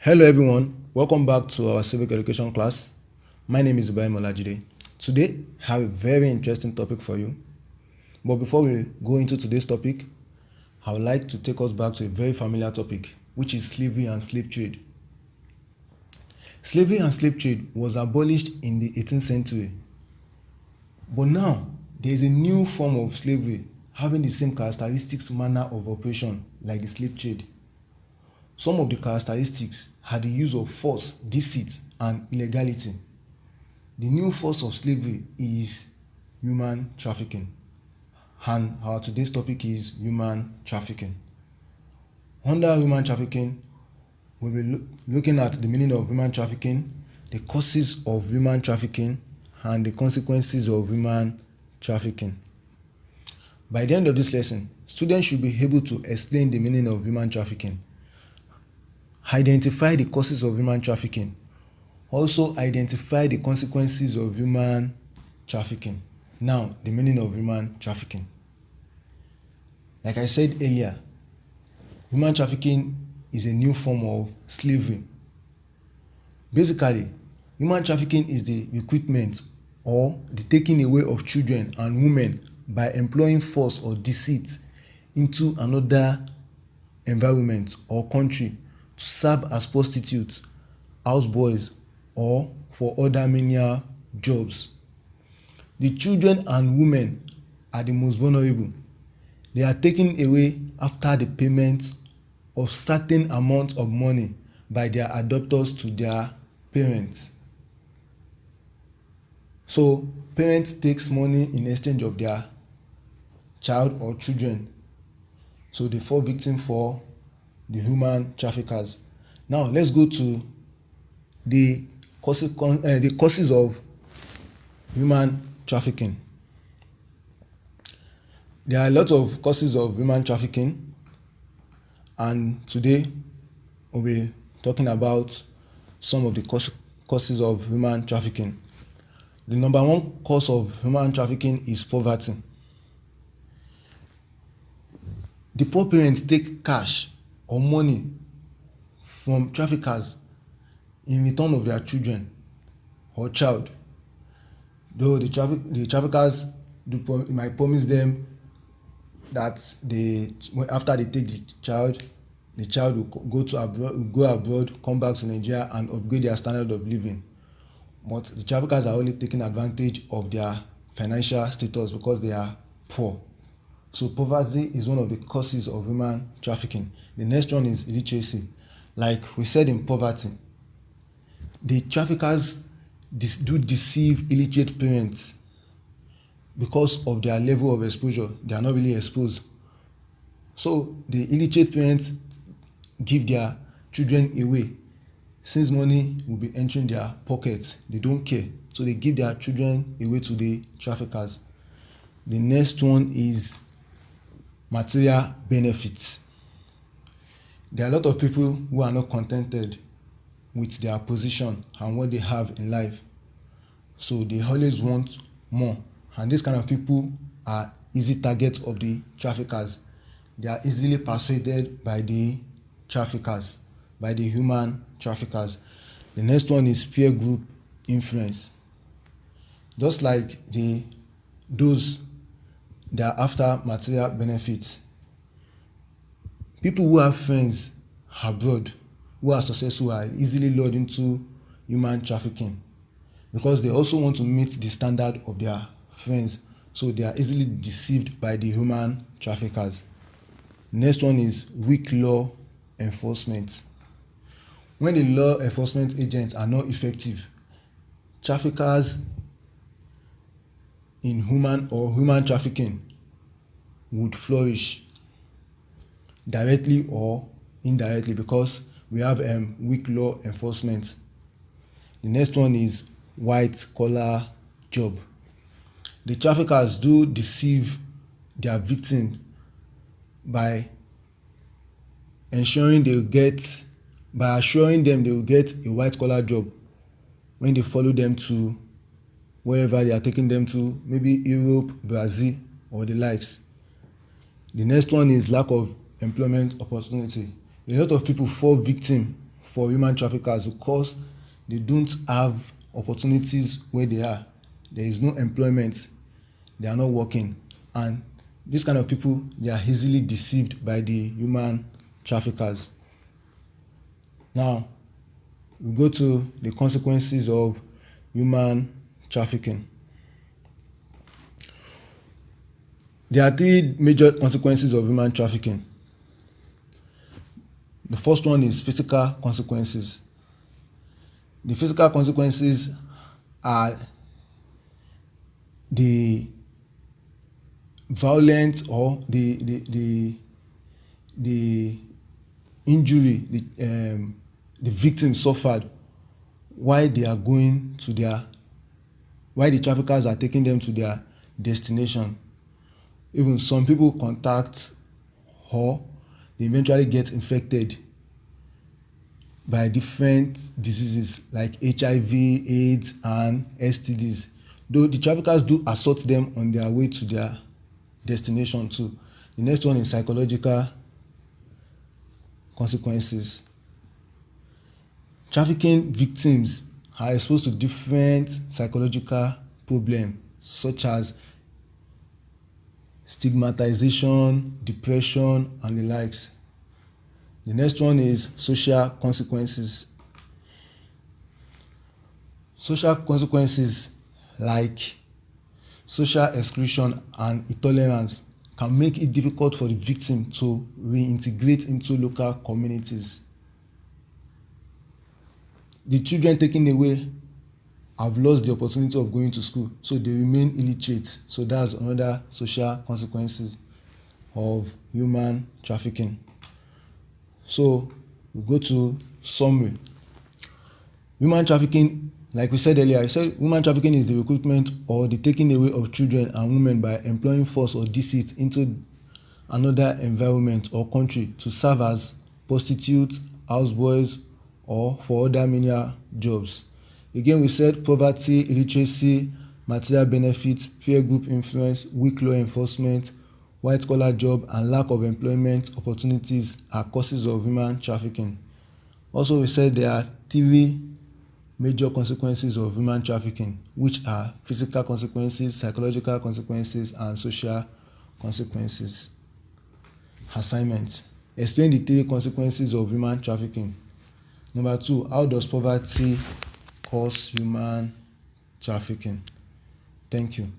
Hello everyone, welcome back to our civic education class. My name is Ibrahim Olajide. Today, I have a very interesting topic for you. But before we go into today's topic, I would like to take us back to a very familiar topic, which is slavery and slave trade. Slavery and slave trade was abolished in the 18th century. But now, there is a new form of slavery having the same characteristics, manner of operation like the slave trade. Some of the characteristics are the use of force, deceit, and illegality. The new force of slavery is human trafficking. And our today's topic is human trafficking. Under human trafficking, we'll be looking at the meaning of human trafficking, the causes of human trafficking, and the consequences of human trafficking. By the end of this lesson, students should be able to explain the meaning of human trafficking, identify the causes of human trafficking, also identify the consequences of human trafficking. Now, the meaning of human trafficking. Like I said earlier, human trafficking is a new form of slavery. Basically, human trafficking is the recruitment or the taking away of children and women by employing force or deceit into another environment or country to serve as prostitutes, houseboys, or for other menial jobs. The children and women are the most vulnerable. They are taken away after the payment of certain amount of money by their adopters to their parents. So, parents takes money in exchange of their child or children. So they fall victim for the human traffickers. Now let's go to the causes of human trafficking. There are a lot of causes of human trafficking, and today we'll be talking about some of the causes of human trafficking. The number one cause of human trafficking is poverty. The poor parents take cash or money from traffickers in return of their children or child. Though the traffickers might promise them that after they take the child will go abroad, come back to Nigeria and upgrade their standard of living. But the traffickers are only taking advantage of their financial status because they are poor. So poverty is one of the causes of human trafficking. The next one is illiteracy. Like we said in poverty, the traffickers do deceive illiterate parents because of their level of exposure. They are not really exposed. So the illiterate parents give their children away. Since money will be entering their pockets, they don't care. So they give their children away to the traffickers. The next one is material benefits. There are a lot of people who are not contented with their position and what they have in life. So they always want more. And these kind of people are easy targets of the traffickers. They are easily persuaded by the traffickers, by the human traffickers. The next one is peer group influence. Just like those that are after material benefits, people who have friends abroad who are successful are easily lured into human trafficking because they also want to meet the standard of their friends, so they are easily deceived by the human traffickers. Next one is weak law enforcement. When the law enforcement agents are not effective, traffickers in human trafficking would flourish directly or indirectly because we have weak law enforcement. The next one is white collar job. The traffickers do deceive their victim by assuring them they will get a white collar job when they follow them to wherever they are taking them to, maybe Europe, Brazil, or the likes. The next one is lack of employment opportunity. A lot of people fall victim for human traffickers because they don't have opportunities where they are. There is no employment, they are not working, and this kind of people, they are easily deceived by the human traffickers. Now we go to the consequences of human trafficking. There are three major consequences of human trafficking. The first one is physical consequences. The physical consequences are the violent or the injury the victim suffered while they are going to their while the traffickers are taking them to their destination. Even some people contact or they eventually get infected by different diseases like HIV, AIDS, and STDs. Though the traffickers do assault them on their way to their destination too. The next one is psychological consequences. Trafficking victims are exposed to different psychological problems such as stigmatization, depression, and the likes. The next one is social consequences. Social consequences like social exclusion and intolerance can make it difficult for the victim to reintegrate into local communities. The children taken away have lost the opportunity of going to school, so they remain illiterate. So that's another social consequences of human trafficking. So we go to summary. Human trafficking, like we said earlier, human trafficking is the recruitment or the taking away of children and women by employing force or deceit into another environment or country to serve as prostitutes, houseboys, or for other menial jobs. Again, we said poverty, illiteracy, material benefits, peer group influence, weak law enforcement, white collar job, and lack of employment opportunities are causes of human trafficking. Also, we said there are three major consequences of human trafficking, which are physical consequences, psychological consequences, and social consequences. Assignment: explain the three consequences of human trafficking. Number 2, how does poverty cause human trafficking? Thank you.